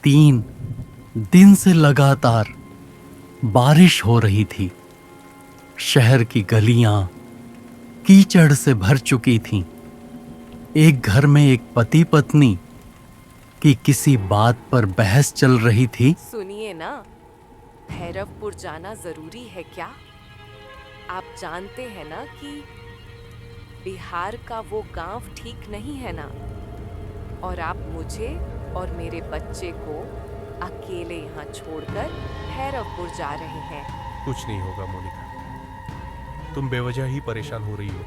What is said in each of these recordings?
3 दिन से लगातार बारिश हो रही थी। शहर की गलियां कीचड़ से भर चुकी थीं। एक घर में एक पति पत्नी की किसी बात पर बहस चल रही थी। सुनिए ना, भैरवपुर जाना जरूरी है क्या? आप जानते हैं ना कि बिहार का वो गांव ठीक नहीं है ना, और आप मुझे और मेरे बच्चे को अकेले यहाँ छोड़कर भैरवपुर जा रहे हैं। कुछ नहीं होगा मोनिका, तुम बेवजह ही परेशान हो रही हो।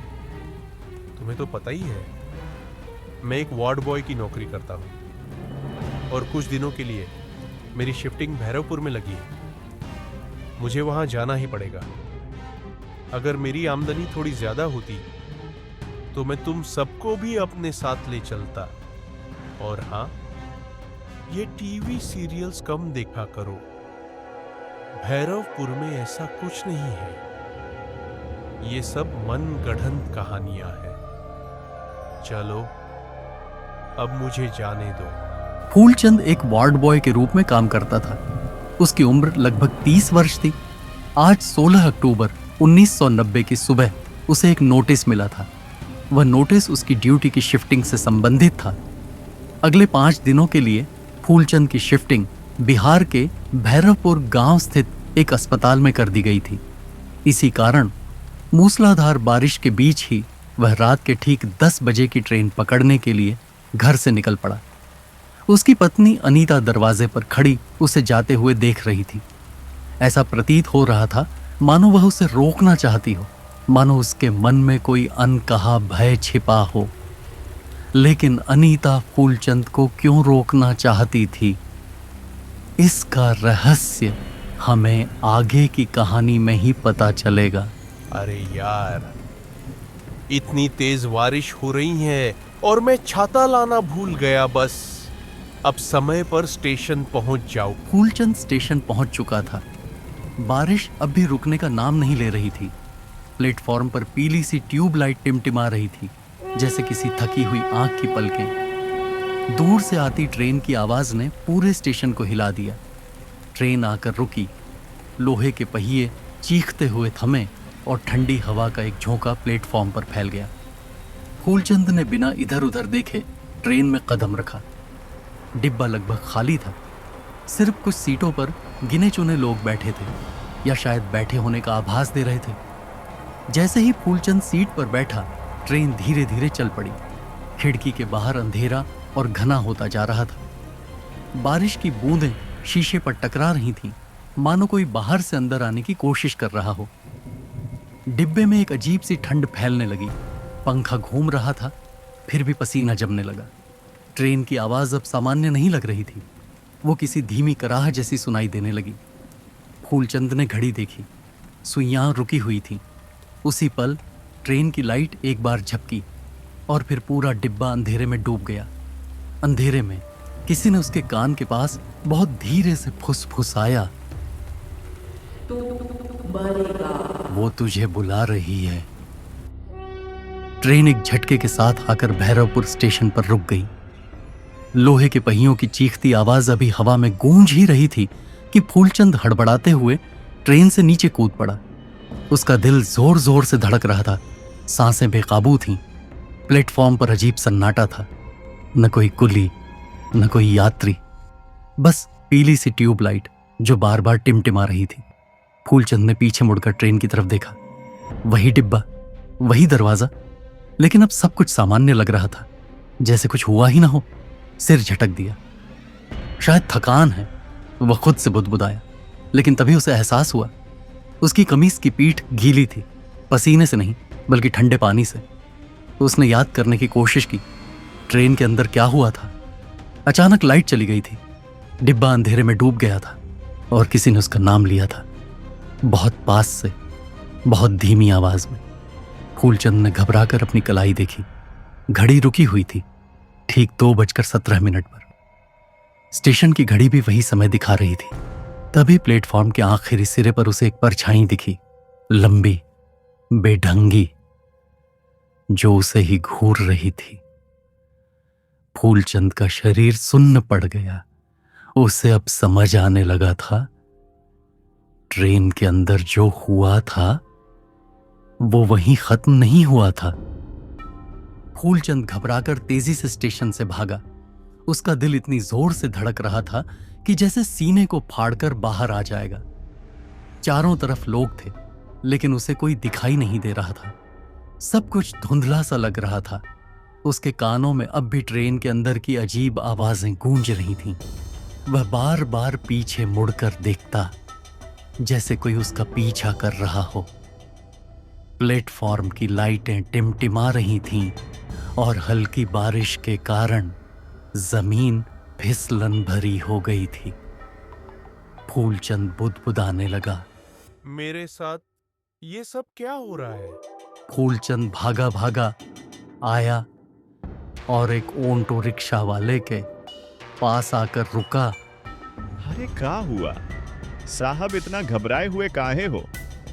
तुम्हें तो पता ही है मैं एक वार्ड बॉय की नौकरी करता हूँ और कुछ दिनों के लिए मेरी शिफ्टिंग भैरवपुर में लगी है। मुझे वहां जाना ही पड़ेगा। अगर मेरी आमदनी थोड़ी ज्यादा होती तो मैं तुम सबको भी अपने साथ ले चलता। और हाँ, ये टीवी सीरियल्स कम देखा करो। भैरवपुर में ऐसा कुछ नहीं है, ये सब मन गढ़ंत कहानियां हैं। चलो अब मुझे जाने दो। फूलचंद एक वार्ड बॉय के रूप में काम करता था। उसकी उम्र लगभग 30 वर्ष थी। आज 16 अक्टूबर 1990 की सुबह उसे एक नोटिस मिला था। वह नोटिस उसकी ड्यूटी की शिफ्टिंग से संबंधित था। अगले 5 दिनों के लिए फूलचंद की शिफ्टिंग बिहार के भैरवपुर गांव स्थित एक अस्पताल में कर दी गई थी। इसी कारण मूसलाधार बारिश के बीच ही वह रात के ठीक 10 बजे की ट्रेन पकड़ने के लिए घर से निकल पड़ा। उसकी पत्नी अनीता दरवाजे पर खड़ी उसे जाते हुए देख रही थी। ऐसा प्रतीत हो रहा था मानो वह उसे रोकना चाहती हो, मानो उसके मन में कोई अनकहा भय छिपा हो। लेकिन अनीता फूलचंद को क्यों रोकना चाहती थी, इसका रहस्य हमें आगे की कहानी में ही पता चलेगा। अरे यार, इतनी तेज बारिश हो रही है और मैं छाता लाना भूल गया। बस अब समय पर स्टेशन पहुंच जाओ। फूलचंद स्टेशन पहुंच चुका था। बारिश अब भी रुकने का नाम नहीं ले रही थी। प्लेटफॉर्म पर पीली सी ट्यूबलाइट टिमटिमा रही थी, जैसे किसी थकी हुई आंख की पलकें। दूर से आती ट्रेन की आवाज ने पूरे स्टेशन को हिला दिया। ट्रेन आकर रुकी। लोहे के पहिए चीखते हुए थमे और ठंडी हवा का एक झोंका प्लेटफॉर्म पर फैल गया। फूलचंद ने बिना इधर उधर देखे ट्रेन में कदम रखा। डिब्बा लगभग खाली था। सिर्फ कुछ सीटों पर गिने चुने लोग बैठे थे, या शायद बैठे होने का आभास दे रहे थे। जैसे ही फूलचंद सीट पर बैठा, ट्रेन धीरे धीरे चल पड़ी। खिड़की के बाहर अंधेरा और घना होता जा रहा था। बारिश की बूंदें शीशे पर टकरा रही थीं, मानो कोई बाहर से अंदर आने की कोशिश कर रहा हो। डिब्बे में एक अजीब सी ठंड फैलने लगी। पंखा घूम रहा था, फिर भी पसीना जमने लगा। ट्रेन की आवाज अब सामान्य नहीं लग रही थी, वो किसी धीमी कराह जैसी सुनाई देने लगी। फूलचंद ने घड़ी देखी, सुइयां रुकी हुई थीं। उसी पल ट्रेन की लाइट एक बार झपकी और फिर पूरा डिब्बा अंधेरे में डूब गया। अंधेरे में किसी ने उसके कान के पास बहुत धीरे से फुसफुसाया, वो तुझे बुला रही है। ट्रेन एक झटके के साथ आकर भैरवपुर स्टेशन पर रुक गई। लोहे के पहियों की चीखती आवाज अभी हवा में गूंज ही रही थी कि फूलचंद हड़बड़ाते हुए ट्रेन से नीचे कूद पड़ा। उसका दिल जोर जोर से धड़क रहा था, सांसें बेकाबू थीं। प्लेटफॉर्म पर अजीब सन्नाटा था। न कोई कुली, न कोई यात्री, बस पीली सी ट्यूबलाइट जो बार बार टिमटिमा रही थी। फूलचंद ने पीछे मुड़कर ट्रेन की तरफ देखा। वही डिब्बा, वही दरवाजा, लेकिन अब सब कुछ सामान्य लग रहा था, जैसे कुछ हुआ ही ना हो। सिर झटक दिया। शायद थकान है, वह खुद से बुदबुदाया। लेकिन तभी उसे एहसास हुआ, उसकी कमीज की पीठ गीली थी, पसीने से नहीं बल्कि ठंडे पानी से। उसने याद करने की कोशिश की, ट्रेन के अंदर क्या हुआ था। अचानक लाइट चली गई थी। डिब्बा अंधेरे में डूब गया था और किसी ने उसका नाम लिया था, बहुत पास से, बहुत धीमी आवाज में। फूलचंद ने घबराकर अपनी कलाई देखी। घड़ी रुकी हुई थी, ठीक 2:17 पर। स्टेशन की घड़ी भी वही समय दिखा रही थी। तभी प्लेटफॉर्म के आखिरी सिरे पर उसे एक परछाई दिखी, लंबी, बेढंगी, जो उसे ही घूर रही थी। फूलचंद का शरीर सुन्न पड़ गया उसे अब समझ आने लगा था, ट्रेन के अंदर जो हुआ था वो वहीं खत्म नहीं हुआ था। फूलचंद घबराकर तेजी से स्टेशन से भागा। उसका दिल इतनी जोर से धड़क रहा था कि जैसे सीने को फाड़कर बाहर आ जाएगा। चारों तरफ लोग थे, लेकिन उसे कोई दिखाई नहीं दे रहा था। सब कुछ धुंधला सा लग रहा था। उसके कानों में अब भी ट्रेन के अंदर की अजीब आवाजें गूंज रही थीं। वह बार बार पीछे मुड़कर देखता, जैसे कोई उसका पीछा कर रहा हो। प्लेटफॉर्म की लाइटें टिमटिमा रही थीं और हल्की बारिश के कारण जमीन फिसलन भरी हो गई थी। फूलचंद बुदबुदाने लगा। मेरे साथ ये सब क्या हो रहा है? फूलचंद भागा भागा आया और एक ऑटो रिक्शा वाले के पास आकर रुका। अरे क्या हुआ साहब, इतना घबराए हुए काहे हो?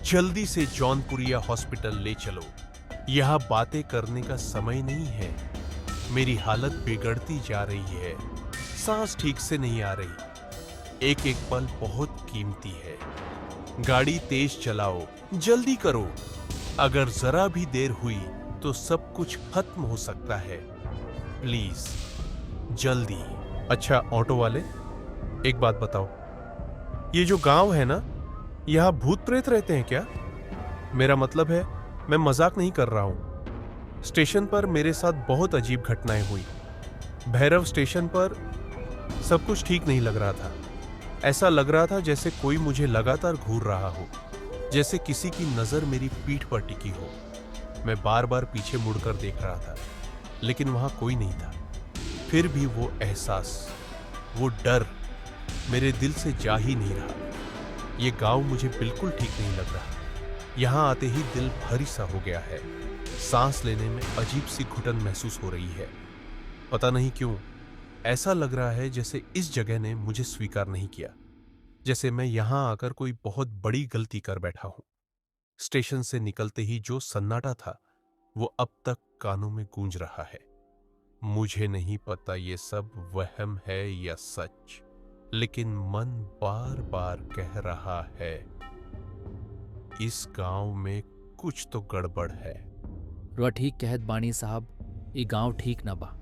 जल्दी से जौनपुरिया हॉस्पिटल ले चलो। यहाँ बातें करने का समय नहीं है। मेरी हालत बिगड़ती जा रही है। सांस ठीक से नहीं आ रही। एक एक पल बहुत कीमती है। गाड़ी तेज चलाओ, जल्दी करो। अगर जरा भी देर हुई तो सब कुछ खत्म हो सकता है। प्लीज जल्दी। अच्छा ऑटो वाले, एक बात बताओ, ये जो गांव है ना, यहाँ भूत प्रेत रहते हैं क्या? मेरा मतलब है, मैं मजाक नहीं कर रहा हूं। स्टेशन पर मेरे साथ बहुत अजीब घटनाएं हुई। भैरव स्टेशन पर सब कुछ ठीक नहीं लग रहा था। ऐसा लग रहा था जैसे कोई मुझे लगातार घूर रहा हो, जैसे किसी की नजर मेरी पीठ पर टिकी हो। मैं बार बार पीछे मुड़कर देख रहा था, लेकिन वहां कोई नहीं था। फिर भी वो एहसास, वो डर मेरे दिल से जा ही नहीं रहा। ये गांव मुझे बिल्कुल ठीक नहीं लग रहा। यहां आते ही दिल भारी सा हो गया है। सांस लेने में अजीब सी घुटन महसूस हो रही है। पता नहीं क्यों ऐसा लग रहा है जैसे इस जगह ने मुझे स्वीकार नहीं किया, जैसे मैं यहां आकर कोई बहुत बड़ी गलती कर बैठा हूं। स्टेशन से निकलते ही जो सन्नाटा था वो अब तक कानों में गूंज रहा है। मुझे नहीं पता ये सब वहम है या सच, लेकिन मन बार बार कह रहा है इस गांव में कुछ तो गड़बड़ है। रुआ ठीक कहत बानी साहब, ई गांव ठीक न बा।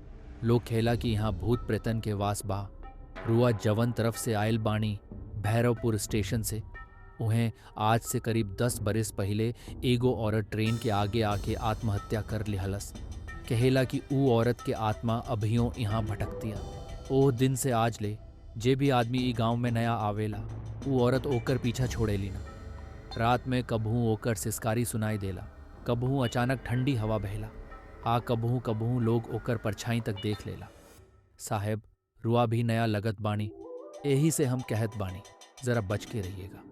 लोग खेला कि यहाँ भूत प्रेतन के वास बा। रुआ जवन तरफ से आयल बानी भैरवपुर स्टेशन से, उहें आज से करीब 10 बरस पहले एगो औरत ट्रेन के आगे आके आत्महत्या कर लिहलस। कहेला कि ऊ औरत के आत्मा अभियों यहाँ भटकतिया। ओह दिन से आज ले जे भी आदमी ई गांव में नया आवेला, ऊ औरत ओकर पीछा छोड़ेली ना। रात में कबहू ओकर सिसकारी सुनाई देला, कबहू अचानक ठंडी हवा बहेला, आ कबहू कबहू लोग ओकर परछाई तक देख लेला। साहेब रुआ भी नया लगत बानी, यही से हम कहत बानी जरा बच के रहिएगा।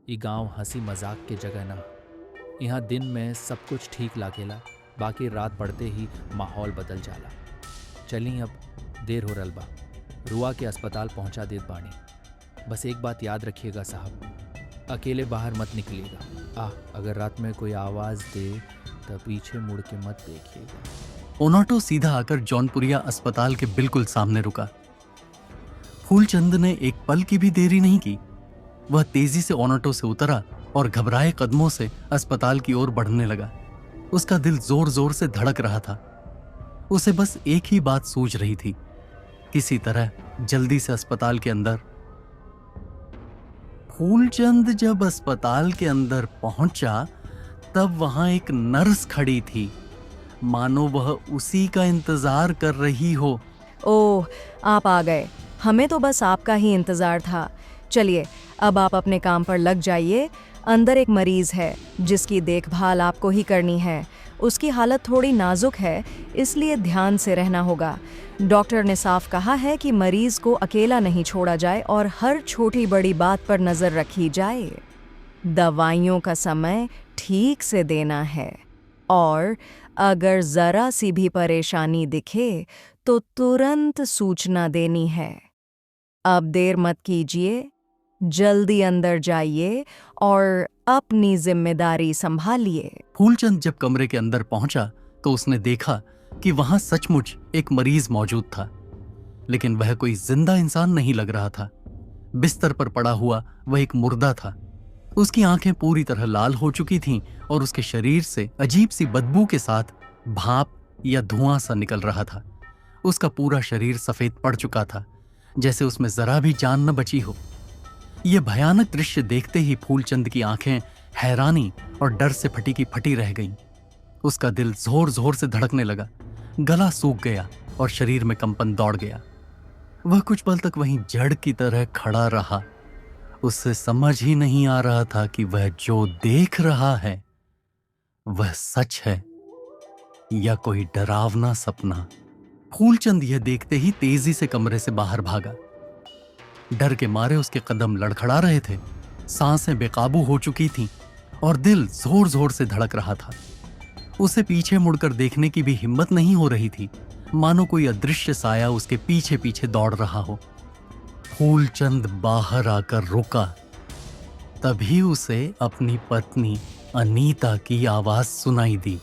ये गांव हंसी मजाक के जगह ना। यहाँ दिन में सब कुछ ठीक लागेला, बाकी रात पड़ते ही माहौल बदल जाला। चली अब देर हो रल बा, रुआ के अस्पताल पहुंचा देत बानी। बस एक बात याद रखिएगा साहब, अकेले बाहर मत निकलिएगा। अगर रात में कोई आवाज दे तो पीछे मुड़ के मत देखिएगा। ओनाटो सीधा आकर जौनपुरिया अस्पताल के बिल्कुल सामने रुका। फूलचंद ने एक पल की भी देरी नहीं की। वह तेजी से ओनाटो से उतरा और घबराए कदमों से अस्पताल की ओर बढ़ने लगा। उसका दिल जोर जोर से धड़क रहा था। उसे बस एक ही बात सूझ रही थी, किसी तरह जल्दी से अस्पताल के अंदर। फूलचंद जब अस्पताल के अंदर पहुंचा तब वहां एक नर्स खड़ी थी, मानो वह उसी का इंतजार कर रही हो। ओह, आप आ गए। हमें तो बस आपका ही इंतजार था। चलिए अब आप अपने काम पर लग जाइए। अंदर एक मरीज है जिसकी देखभाल आपको ही करनी है। उसकी हालत थोड़ी नाजुक है, इसलिए ध्यान से रहना होगा। डॉक्टर ने साफ कहा है कि मरीज को अकेला नहीं छोड़ा जाए और हर छोटी बड़ी बात पर नजर रखी जाए। दवाइयों का समय ठीक से देना है और अगर जरा सी भी परेशानी दिखे तो तुरंत सूचना देनी है। अब देर मत कीजिए, जल्दी अंदर जाइए और अपनी जिम्मेदारी संभालिए। फूलचंद जब कमरे के अंदर पहुंचा तो उसने देखा कि वहां सचमुच एक मरीज मौजूद था, लेकिन वह कोई जिंदा इंसान नहीं लग रहा था। बिस्तर पर पड़ा हुआ वह एक मुर्दा था। उसकी आंखें पूरी तरह लाल हो चुकी थीं और उसके शरीर से अजीब सी बदबू के साथ भाप या धुआं सा निकल रहा था। उसका पूरा शरीर सफेद पड़ चुका था, जैसे उसमें जरा भी जान न बची हो। यह भयानक दृश्य देखते ही फूलचंद की आंखें हैरानी और डर से फटी की फटी रह गईं। उसका दिल जोर जोर से धड़कने लगा, गला सूख गया और शरीर में कंपन दौड़ गया। वह कुछ पल तक वहीं जड़ की तरह खड़ा रहा। उससे समझ ही नहीं आ रहा था कि वह जो देख रहा है वह सच है या कोई डरावना सपना। फूलचंद यह देखते ही तेजी से कमरे से बाहर भागा। डर के मारे उसके कदम लड़खड़ा रहे थे, सांसें बेकाबू हो चुकी थीं और दिल जोर जोर से धड़क रहा था। उसे पीछे मुड़कर देखने की भी हिम्मत नहीं हो रही थी, मानो कोई अदृश्य साया उसके पीछे पीछे दौड़ रहा हो। फूलचंद बाहर आकर रुका। तभी उसे अपनी पत्नी अनीता की आवाज सुनाई दी।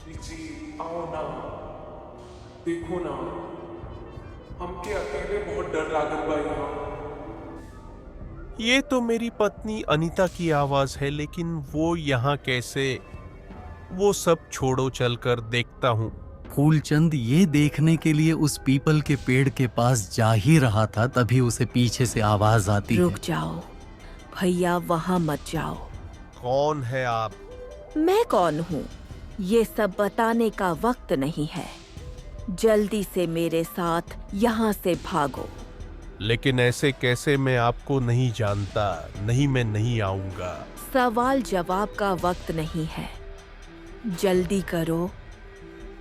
जी आओ ना, देखो ना, हमके अकेले बहुत डर लागल बा यहाँ। ये तो मेरी पत्नी अनीता की आवाज है, लेकिन वो यहाँ कैसे? वो सब छोड़ो, चलकर देखता हूँ। फूलचंद ये देखने के लिए उस पीपल के पेड़ के पास जा ही रहा था, तभी उसे पीछे से आवाज आती रुक है। जाओ भैया, वहां मत जाओ। कौन है आप? मैं कौन हूँ ये सब बताने का वक्त नहीं है। जल्दी से मेरे साथ यहाँ से भागो। लेकिन ऐसे कैसे? मैं आपको नहीं जानता। नहीं, मैं नहीं आऊंगा। सवाल जवाब का वक्त नहीं है, जल्दी करो,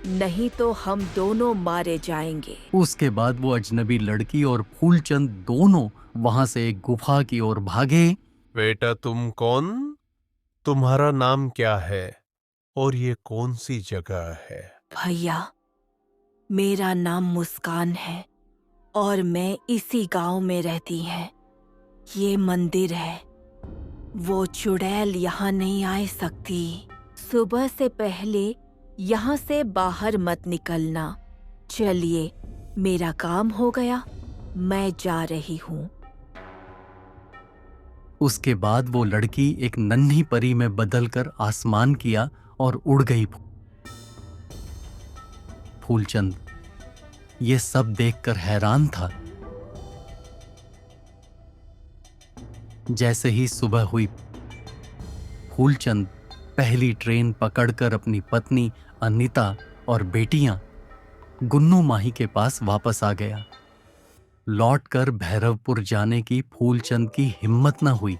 नहीं तो हम दोनों मारे जाएंगे। उसके बाद वो अजनबी लड़की और फूलचंद दोनों वहां से एक गुफा की ओर भागे। बेटा, तुम कौन? तुम्हारा नाम क्या है और ये कौन सी जगह है? भैया, मेरा नाम मुस्कान है और मैं इसी गांव में रहती है। ये मंदिर है, वो चुड़ैल यहाँ नहीं आ सकती। सुबह से पहले यहाँ से बाहर मत निकलना। चलिए, मेरा काम हो गया, मैं जा रही हूँ। उसके बाद वो लड़की एक नन्ही परी में बदलकर आसमान किया और उड़ गई। फूलचंद ये सब देखकर हैरान था। जैसे ही सुबह हुई, फूलचंद पहली ट्रेन पकड़कर अपनी पत्नी अनीता और बेटियां गुन्नू माही के पास वापस आ गया। लौटकर भैरवपुर जाने की फूलचंद की हिम्मत न हुई।